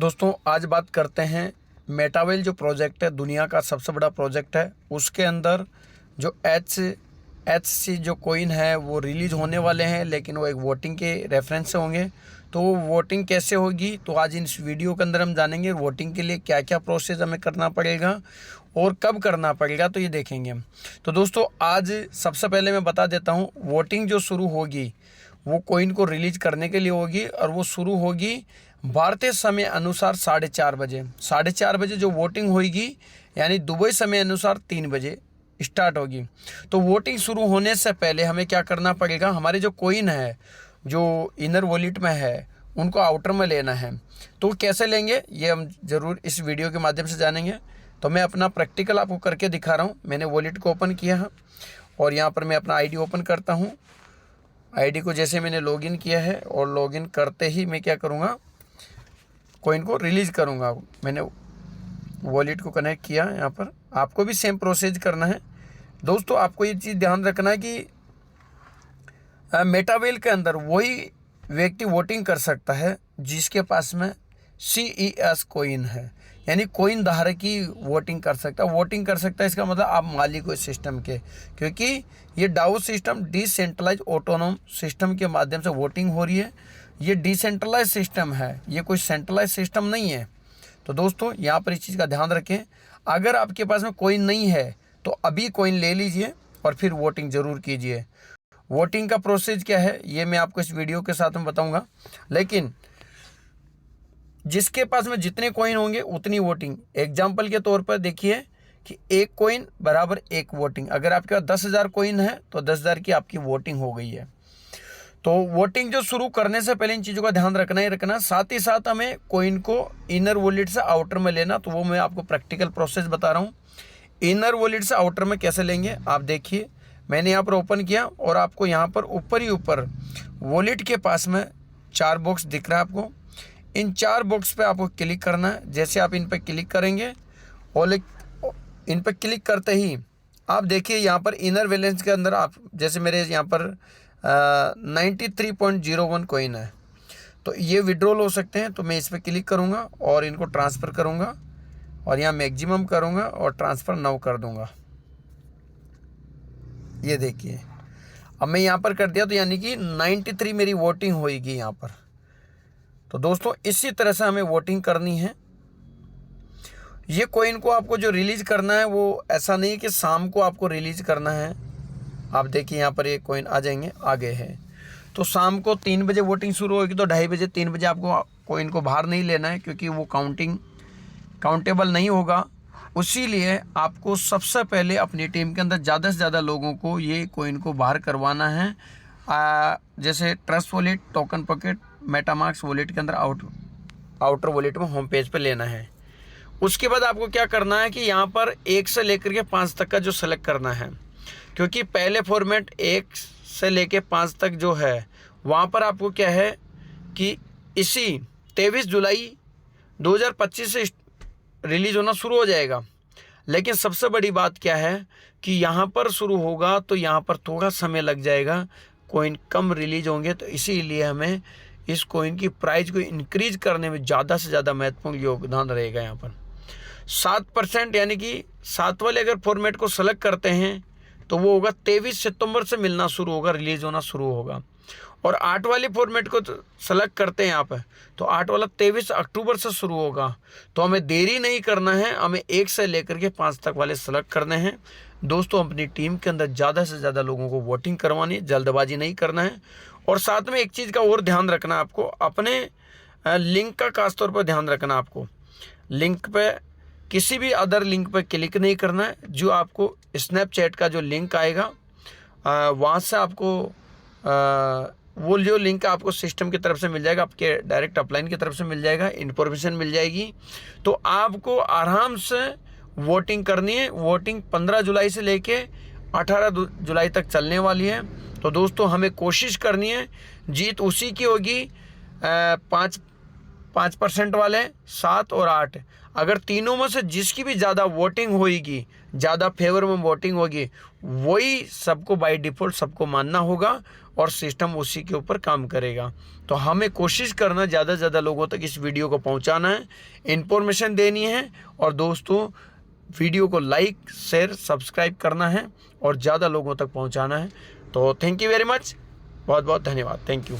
दोस्तों आज बात करते हैं मेटावेल जो प्रोजेक्ट है, दुनिया का सबसे बड़ा प्रोजेक्ट है। उसके अंदर जो एच सी जो कोइन है वो रिलीज होने वाले हैं, लेकिन वो एक वोटिंग के रेफरेंस से होंगे। तो वो वोटिंग कैसे होगी, तो आज इस वीडियो के अंदर हम जानेंगे। वोटिंग के लिए क्या क्या प्रोसेस हमें करना पड़ेगा और कब करना पड़ेगा, तो ये देखेंगे हम। तो दोस्तों आज सबसे पहले मैं बता देता हूँ, वोटिंग जो शुरू होगी वो कोइन को रिलीज करने के लिए होगी, और वो शुरू होगी भारतीय समय अनुसार 4:30 बजे। 4:30 बजे जो वोटिंग होगी, यानी दुबई समय अनुसार 3 बजे स्टार्ट होगी। तो वोटिंग शुरू होने से पहले हमें क्या करना पड़ेगा, हमारे जो कोइन है जो इनर वॉलेट में है उनको आउटर में लेना है। तो कैसे लेंगे ये हम ज़रूर इस वीडियो के माध्यम से जानेंगे। तो मैं अपना प्रैक्टिकल आपको करके दिखा रहा हूँ। मैंने वॉलेट को ओपन किया है और यहाँ पर मैं अपना आईडी ओपन करता हूँ। आईडी को जैसे मैंने लॉगिन किया है और लॉगिन करते ही मैं क्या करूँगा, कोइन को रिलीज़ करूँगा। मैंने वॉलेट को कनेक्ट किया। यहाँ पर आपको भी सेम प्रोसेस करना है। दोस्तों आपको ये चीज़ ध्यान रखना है कि मेटावेल के अंदर वही व्यक्ति वोटिंग कर सकता है जिसके पास में CES कोइन है, यानी कोइन धारक ही वोटिंग कर सकता है। वोटिंग कर सकता है इसका मतलब आप मालिक हो इस सिस्टम के, क्योंकि ये डाओ सिस्टम डिसेंट्रलाइज ऑटोनोम सिस्टम के माध्यम से वोटिंग हो रही है। ये डिसेंट्रलाइज सिस्टम है, ये कोई सेंट्रलाइज सिस्टम नहीं है। तो दोस्तों यहाँ पर इस चीज़ का ध्यान रखें। अगर आपके पास में कोइन नहीं है तो अभी कोइन ले लीजिए और फिर वोटिंग ज़रूर कीजिए। वोटिंग का प्रोसेस क्या है ये मैं आपको इस वीडियो के साथ में बताऊंगा, लेकिन जिसके पास में जितने कॉइन होंगे उतनी वोटिंग। एग्जाम्पल के तौर पर देखिए कि एक कॉइन बराबर एक वोटिंग। अगर आपके पास 10,000 कॉइन है तो 10,000 की आपकी वोटिंग हो गई है। तो वोटिंग जो शुरू करने से पहले इन चीज़ों का ध्यान रखना ही रखना। साथ ही साथ हमें कॉइन को इनर वॉलेट से आउटर में लेना, तो वो मैं आपको प्रैक्टिकल प्रोसेस बता रहा हूँ। इनर वॉलेट से आउटर में कैसे लेंगे आप देखिए। मैंने यहाँ पर ओपन किया और आपको यहाँ पर ऊपर ही ऊपर वॉलेट के पास में 4 बॉक्स दिख रहा है आपको। इन 4 बॉक्स पे आपको क्लिक करना है। जैसे आप इन पर क्लिक करेंगे और इन पर क्लिक करते ही आप देखिए यहाँ पर इनर बैलेंस के अंदर आप, जैसे मेरे यहाँ पर 93.01 कॉइन है, तो ये विड्रॉल हो सकते हैं। तो मैं इस पर क्लिक करूँगा और इनको ट्रांसफ़र करूँगा और यहाँ मैक्सिमम करूँगा और ट्रांसफ़र नाउ कर दूँगा। ये देखिए अब मैं यहाँ पर कर दिया, तो यानी कि 93 मेरी वोटिंग होगी यहाँ पर। तो दोस्तों इसी तरह से हमें वोटिंग करनी है। ये कॉइन को आपको जो रिलीज़ करना है वो ऐसा नहीं कि शाम को आपको रिलीज़ करना है। आप देखिए यहाँ पर ये कॉइन आ जाएंगे, आगे है। तो शाम को 3 बजे वोटिंग शुरू होगी, तो 2:30 बजे 3 बजे आपको कॉइन को बाहर नहीं लेना है, क्योंकि वो काउंटेबल नहीं होगा। उसी लिए आपको सबसे पहले अपनी टीम के अंदर ज़्यादा से ज़्यादा लोगों को ये कॉइन को बाहर करवाना है। जैसे trust wallet, token pocket, MetaMask wallet के अंदर आउटर वॉलेट में होम पेज पे लेना है। उसके बाद आपको क्या करना है कि यहाँ पर 1 से लेकर के 5 तक का जो सेलेक्ट करना है, क्योंकि पहले फॉर्मेट 1 से लेकर 5 तक जो है वहाँ पर आपको क्या है कि इसी 23 जुलाई 2025 से रिलीज होना शुरू हो जाएगा। लेकिन सबसे बड़ी बात क्या है कि यहाँ पर शुरू होगा तो यहाँ पर थोड़ा समय लग जाएगा, कॉइन कम रिलीज होंगे। तो इसीलिए हमें इस कॉइन की प्राइस को इंक्रीज करने में ज़्यादा से ज़्यादा महत्वपूर्ण योगदान रहेगा। यहाँ पर 7%, यानी कि 7 वाले अगर फॉर्मेट को सेलेक्ट करते हैं तो वो होगा 23 सितंबर से मिलना शुरू होगा, रिलीज होना शुरू होगा। और 8 वाले फॉर्मेट को सेलेक्ट करते हैं यहाँ पर, तो 8 वाला 23 अक्टूबर से शुरू होगा। तो हमें देरी नहीं करना है, हमें 1 से लेकर के 5 तक वाले सेलेक्ट करने हैं। दोस्तों अपनी टीम के अंदर ज़्यादा से ज़्यादा लोगों को वोटिंग करवानी है, जल्दबाजी नहीं करना है। और साथ में एक चीज़ का और ध्यान रखना है आपको, अपने लिंक का खासतौर पर ध्यान रखना। आपको लिंक पे किसी भी अदर लिंक पर क्लिक नहीं करना है। जो आपको स्नैपचैट का जो लिंक आएगा वहाँ से आपको वो जो लिंक आपको सिस्टम की तरफ से मिल जाएगा, आपके डायरेक्ट अपलाइन की तरफ से मिल जाएगा, इन्फॉर्मेशन मिल जाएगी। तो आपको आराम से वोटिंग करनी है। वोटिंग 15 जुलाई से लेके 18 जुलाई तक चलने वाली है। तो दोस्तों हमें कोशिश करनी है, जीत उसी की होगी 5 5% वाले 7 और 8, अगर तीनों में से जिसकी भी ज़्यादा वोटिंग होगी, ज़्यादा फेवर में वोटिंग होगी, वही सबको बाय डिफ़ॉल्ट सबको मानना होगा और सिस्टम उसी के ऊपर काम करेगा। तो हमें कोशिश करना ज़्यादा से ज़्यादा लोगों तक इस वीडियो को पहुंचाना है, इन्फॉर्मेशन देनी है, और दोस्तों वीडियो को लाइक शेयर सब्सक्राइब करना है और ज़्यादा लोगों तक पहुंचाना है। तो थैंक यू वेरी मच, बहुत बहुत धन्यवाद, थैंक यू।